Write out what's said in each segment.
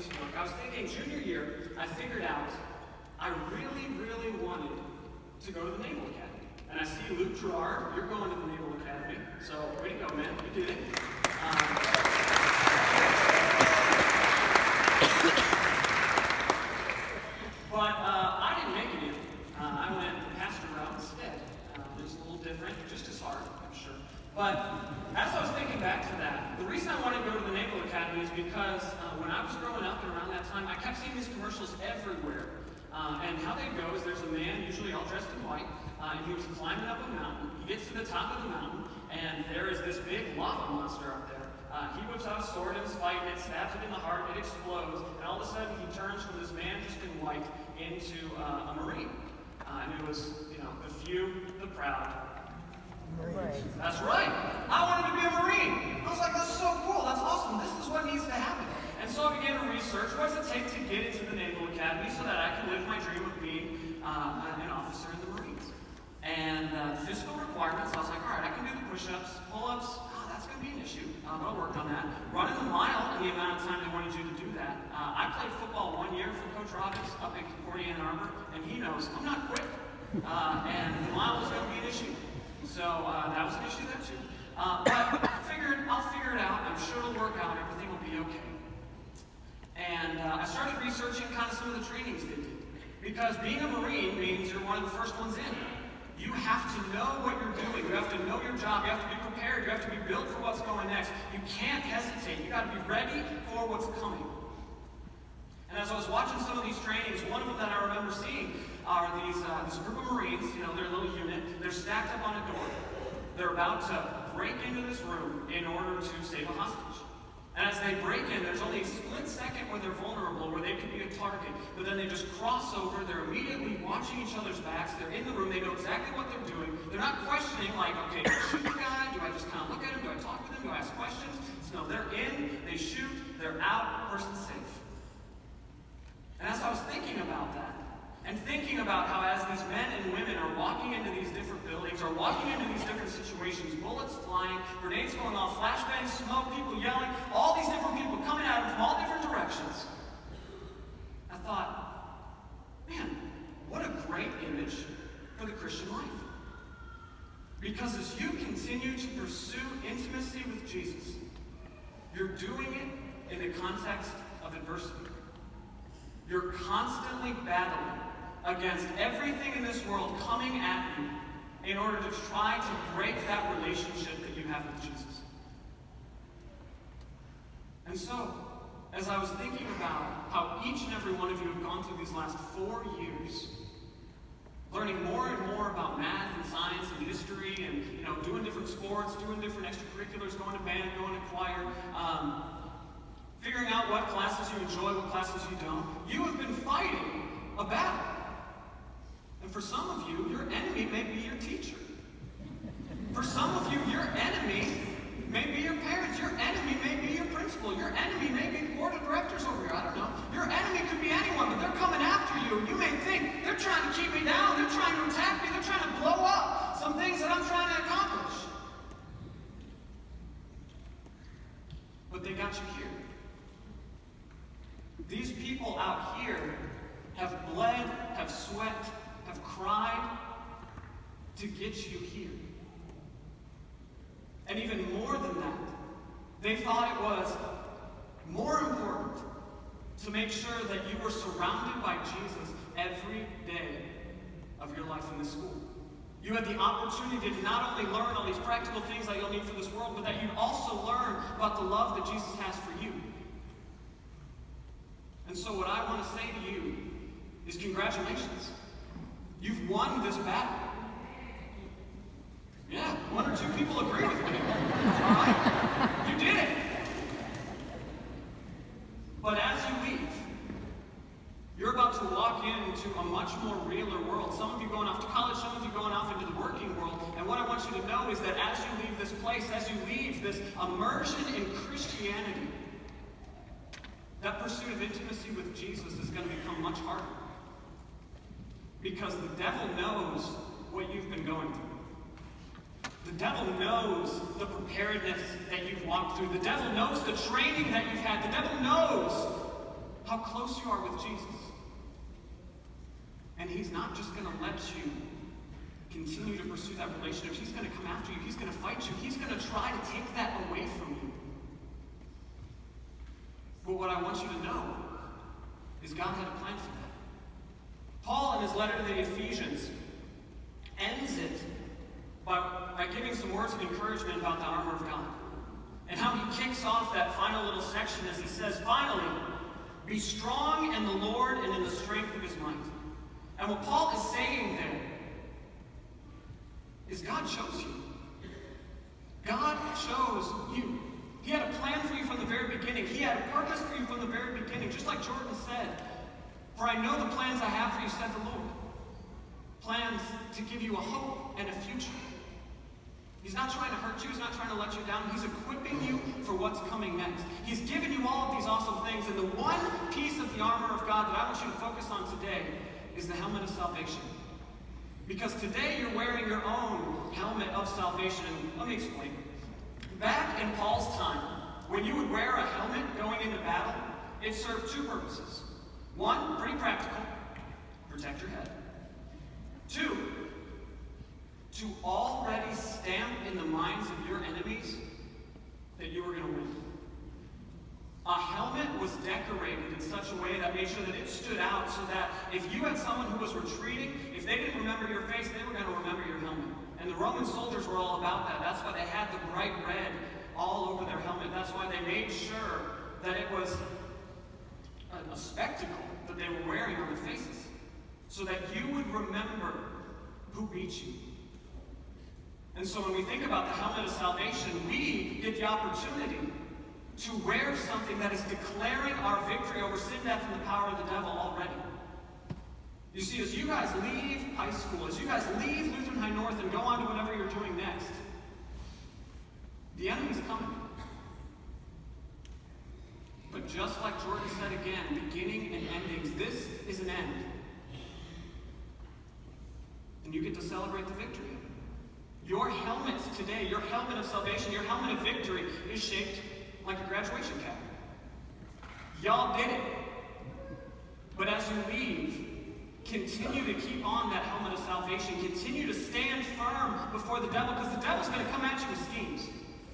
this book, I was thinking junior year, I figured out I really, really wanted to go to the Naval Academy. And I see Luke Gerard, you're going to the Naval Academy, so way to go, man, you did it. But I didn't make it in. I went the pastor route instead. It was a little different, just as hard, I'm sure. But as I was thinking back to that, the reason I wanted to go to the Naval Academy is because when I was growing up and around that time, I kept seeing these commercials everywhere. And how they go is there's a man, usually all dressed in white, and he was climbing up a mountain. He gets to the top of the mountain, and there is this big lava monster up there. He whips out a sword and is fighting it, stabs it in the heart, it explodes, and all of a sudden he turns from this man just in white into a Marine. And it was, the few, the proud. Right. That's right. I wanted to be a Marine. I was like, that's so cool. That's awesome. This is what needs to happen. And so I began to research what does it take to get into the Naval Academy so that I can live my dream of being an officer in the Marines. And physical requirements, I was like, all right, I can do the push-ups, pull-ups. Oh, that's going to be an issue. I'll work on that. Running the mile in the amount of time they wanted you to do that. I played football 1 year for Coach Robbins up in Concordia, Ann Arbor, and he knows I'm not quick. And the mile was going to be an issue. So that was an issue there too. But I figured I'll figure it out. I'm sure it'll work out. Everything will be okay. And I started researching kind of some of the trainings they did. Because being a Marine means you're one of the first ones in. You have to know what you're doing. You have to know your job. You have to be prepared. You have to be built for what's going next. You can't hesitate. You got to be ready for what's coming. And as I was watching some of these trainings, one of them that I remember seeing are these group of Marines, they're a little unit. They're stacked up on a door. They're about to break into this room in order to save a hostage. And as they break in, there's only a split second where they're vulnerable, where they could be a target. But then they just cross over. They're immediately watching each other's backs. They're in the room. They know exactly what they're doing. They're not questioning, like, okay, do I shoot the guy? Do I just kind of look at him? Do I talk with him? Do I ask questions? No, they're in. They shoot. They're out. Person's safe. And as I was thinking about that, and thinking about how as these men and women are walking into these different buildings, or walking into these different situations, bullets flying, grenades going off, flashbangs, smoke, people yelling, all these different people coming at them from all different directions, I thought, man, what a great image for the Christian life. Because as you continue to pursue intimacy with Jesus, you're doing it in the context of adversity. You're constantly battling against everything in this world coming at you in order to try to break that relationship that you have with Jesus. And so, as I was thinking about how each and every one of you have gone through these last 4 years, learning more and more about math and science and history and doing different sports, doing different extracurriculars, going to band, going to choir, figuring out what classes you enjoy, what classes you don't, you have been fighting a battle. And for some of you, your enemy may be your teacher. For some of you, your enemy may be your parents. Your enemy may be your principal. Your enemy may be the board of directors over here. I don't know. Your enemy could be anyone, but they're coming after you. You may think, they're trying to keep me down. They're trying to attack me. They're trying to blow up some things that I'm trying to accomplish. But they got you here. These people out here have bled, have sweat, have cried to get you here. And even more than that, they thought it was more important to make sure that you were surrounded by Jesus every day of your life in this school. You had the opportunity to not only learn all these practical things that you'll need for this world, but that you'd also learn about the love that Jesus has for you. And so what I want to say to you is congratulations. You've won this battle. Yeah, 1 or 2 people agree with me. All right? You did it. But as you leave, you're about to walk into a much more realer world. Some of you going off to college, some of you going off into the working world. And what I want you to know is that as you leave this place, as you leave this immersion in Christianity, that pursuit of intimacy with Jesus is going to become much harder. Because the devil knows what you've been going through. The devil knows the preparedness that you've walked through. The devil knows the training that you've had. The devil knows how close you are with Jesus. And he's not just going to let you continue to pursue that relationship. He's going to come after you. He's going to fight you. He's going to try to take that away from you. But what I want you to know is God had a plan for that. Paul, in his letter to the Ephesians, ends it by giving some words of encouragement about the armor of God. And how he kicks off that final little section as he says, finally, be strong in the Lord and in the strength of his might. And what Paul is saying there is God chose you. God chose you. He had a plan for you from the very beginning. He had a purpose for you from the very beginning. Just like Jordan said, for I know the plans I have for you, said the Lord. Plans to give you a hope and a future. He's not trying to hurt you. He's not trying to let you down. He's equipping you for what's coming next. He's given you all of these awesome things. And the one piece of the armor of God that I want you to focus on today is the helmet of salvation. Because today you're wearing your own helmet of salvation. And let me explain. Back in Paul's time, when you would wear a helmet going into battle, it served two purposes. One, pretty practical, protect your head. Two, to already stamp in the minds of your enemies that you were going to win. A helmet was decorated in such a way that made sure that it stood out so that if you had someone who was retreating, if they didn't remember your face, they were going to remember your helmet. And the Roman soldiers were all about that. That's why they had the bright red all over their helmet. That's why they made sure that it was a spectacle that they were wearing on their faces. So that you would remember who beat you. And so when we think about the helmet of salvation, we get the opportunity to wear something that is declaring our victory over sin, death, and the power of the devil already. You see, as you guys leave high school, as you guys leave Lutheran High North and go on to whatever you're doing next, the enemy's coming. But just like Jordan said again, beginning and endings, this is an end. And you get to celebrate the victory. Your helmet today, your helmet of salvation, your helmet of victory is shaped like a graduation cap. Y'all did it. But as you leave, continue to keep on that helmet of salvation. Continue to stand firm before the devil, because the devil's going to come at you with schemes.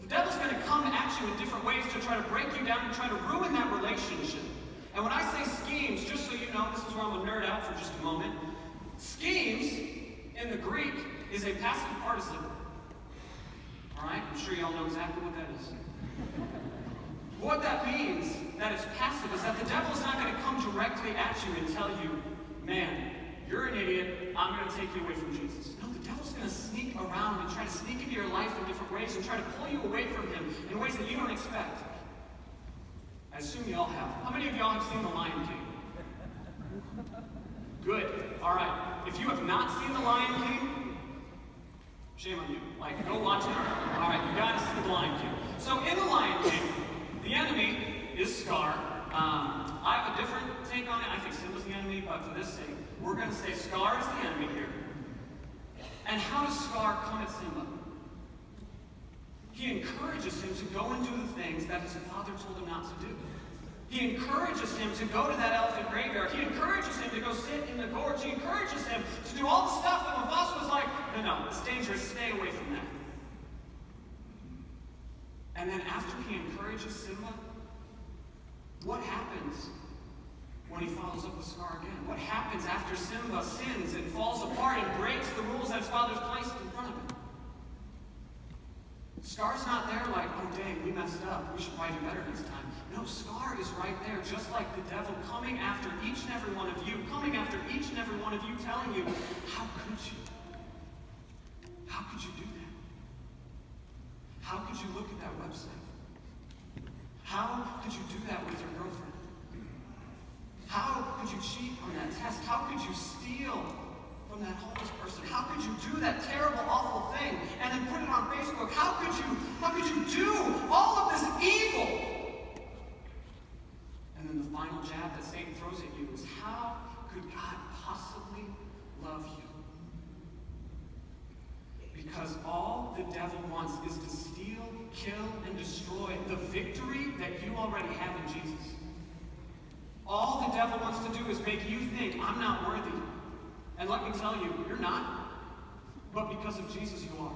The devil's going to come at you in different ways to try to break you down and try to ruin that relationship. And when I say schemes, just so you know, this is where I'm going to nerd out for just a moment. Schemes, in the Greek, is a passive participle. Alright? I'm sure y'all know exactly what that is. What that means, that it's passive, is that the devil's not going to come directly at you and tell you, man, you're an idiot, I'm going to take you away from Jesus. No, the devil's going to sneak around and try to sneak into your life in different ways and try to pull you away from him in ways that you don't expect. I assume you all have. How many of y'all have seen The Lion King? Good. All right. If you have not seen The Lion King, shame on you. Like, go watch it. All right, you gotta see The Lion King. So in The Lion King, the enemy is Scar. I have a different take on it. I think Simba's the enemy, but for this sake, we're going to say Scar is the enemy here. And how does Scar come at Simba? He encourages him to go and do the things that his father told him not to do. He encourages him to go to that elephant graveyard. He encourages him to go sit in the gorge. He encourages him to do all the stuff that Mufasa was like, no, it's dangerous, stay away from that. And then after he encourages Simba, what happens when he follows up with Scar again? What happens after Simba sins and falls apart and breaks the rules that his father's placed in front of him? Scar's not there like, oh dang, we messed up, we should probably do better next time. No, Scar is right there, just like the devil, coming after each and every one of you, coming after each and every one of you, telling you, how could you? How could you do that? How could you look at that website? How could you do that with your girlfriend? How could you cheat on that test? How could you steal from that homeless person? How could you do that terrible, awful thing and then put it on Facebook? How could you do all of this evil? And then the final jab that Satan throws at you is, how could God possibly love you? Because all the devil wants is to steal, kill, and destroy the victory that you already have in Jesus. All the devil wants to do is make you think, I'm not worthy. And let me tell you, you're not. But because of Jesus, you are.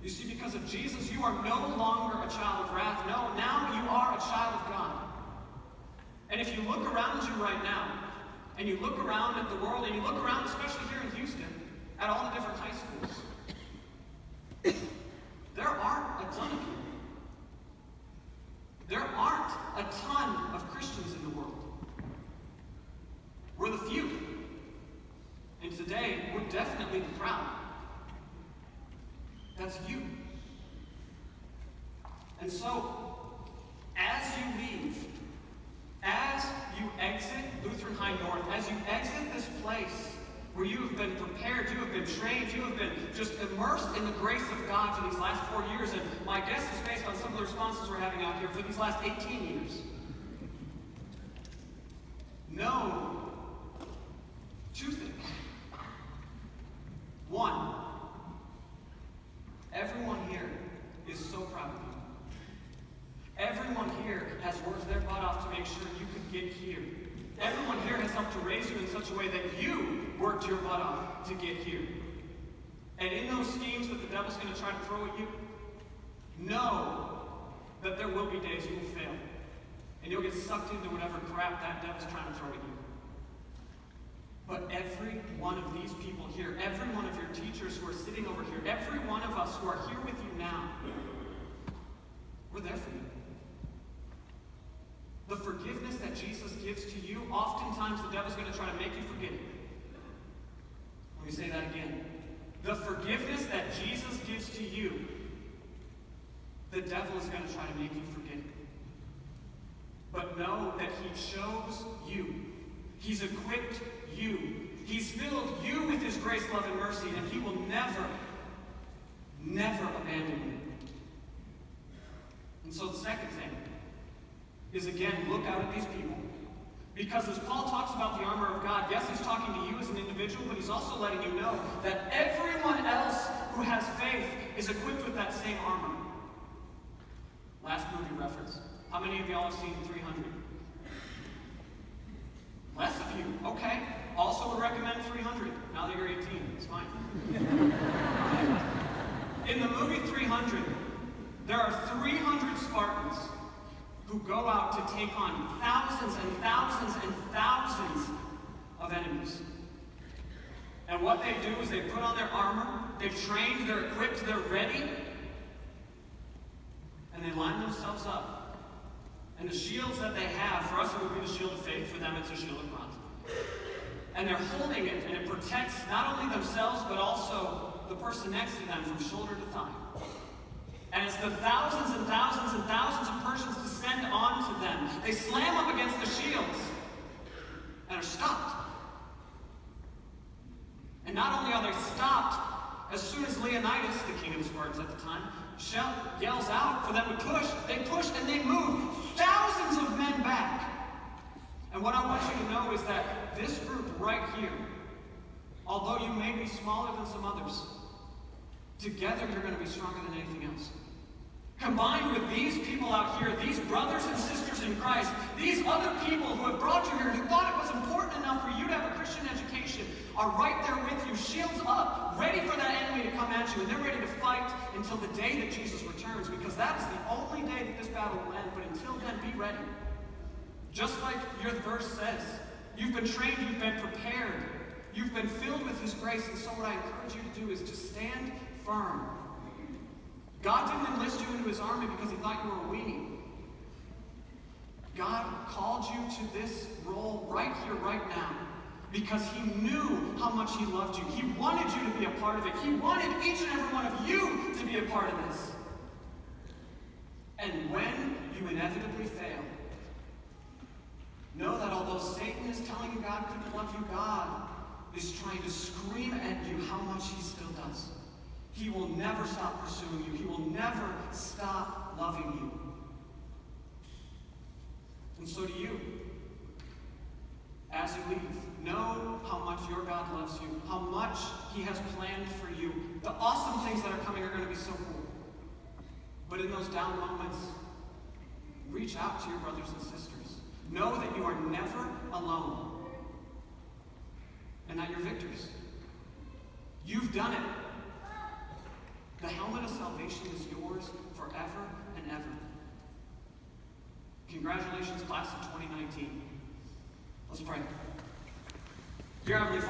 You see, because of Jesus, you are no longer a child of wrath. No, now you are a child of God. And if you look around you right now, and you look around at the world, and you look around, especially here in Houston, at all the different high schools, there aren't a ton of people. There aren't a ton of Christians in the world. We're the few. And today, we're definitely the crowd. That's you. And so, as you leave, as you exit Lutheran High North, as you exit this place where you have been prepared, you have been trained, you have been just immersed in the grace of God for these last 4 years, and my guess is based on some of the responses we're having out here for these last 18 years. Know two things. One, everyone here is so proud of you. Everyone here has worked their butt off to make sure you could get here. Everyone here has helped to raise you in such a way that you worked your butt off to get here. And in those schemes that the devil's going to try to throw at you, know that there will be days you will fail. And you'll get sucked into whatever crap that devil's trying to throw at you. But every one of these people here, every one of your teachers who are sitting over here, every one of us who are here with you now, we're there for you. The forgiveness that Jesus gives to you, oftentimes the devil's going to try to make you forget it. Let me say that again. The forgiveness that Jesus gives to you, the devil is going to try to make you forget it. But know that he chose you. He's equipped you. He's filled you with his grace, love, and mercy, and he will never, never abandon you. And so the second thing is, again, look out at these people. Because as Paul talks about the armor of God, yes, he's talking to you as an individual, but he's also letting you know that everyone else who has faith is equipped with that same armor. Last movie reference. How many of y'all have seen 300? Less of you. Okay. Also would recommend 300. Now that you're 18, it's fine. In the movie 300, there are 300 Spartans who go out to take on thousands and thousands and thousands of enemies. And what they do is they put on their armor, they've trained, they're equipped, they're ready, and they line themselves up. And the shields that they have, for us it would be the shield of faith, for them it's a shield of bronze. And they're holding it, and it protects not only themselves, but also the person next to them from shoulder to thigh. And as the thousands and thousands and thousands of Persians descend onto them, they slam up against the shields and are stopped. And not only are they stopped, as soon as Leonidas, the king of the Spartans at the time, yells out for them to push, they push and they move thousands of men back. And what I want you to know is that this group right here, although you may be smaller than some others, together you're going to be stronger than anything else. Combined with these people out here, these brothers and sisters in Christ, these other people who have brought you here, who thought it was important enough for you to have a Christian education, are right there with you, shields up, ready for that enemy to come at you, and they're ready to fight until the day that Jesus returns, because that is the only day that this battle will end. But until then, be ready. Just like your verse says, you've been trained, you've been prepared, you've been filled with his grace, and so what I encourage you to do is just stand firm. God didn't enlist you into his army because he thought you were a weenie. God called you to this role right here, right now, because he knew how much he loved you. He wanted you to be a part of it. He wanted each and every one of you to be a part of this. And when you inevitably fail, know that although Satan is telling you God couldn't love you, God is trying to scream at you how much he still does. He will never stop pursuing you. He will never stop loving you. And so do you. As you leave, know how much your God loves you, how much he has planned for you. The awesome things that are coming are going to be so cool. But in those down moments, reach out to your brothers and sisters. Know that you are never alone and that you're victors. You've done it. The helmet of salvation is yours forever and ever. Congratulations, class of 2019. Let's pray. Dear Heavenly Father,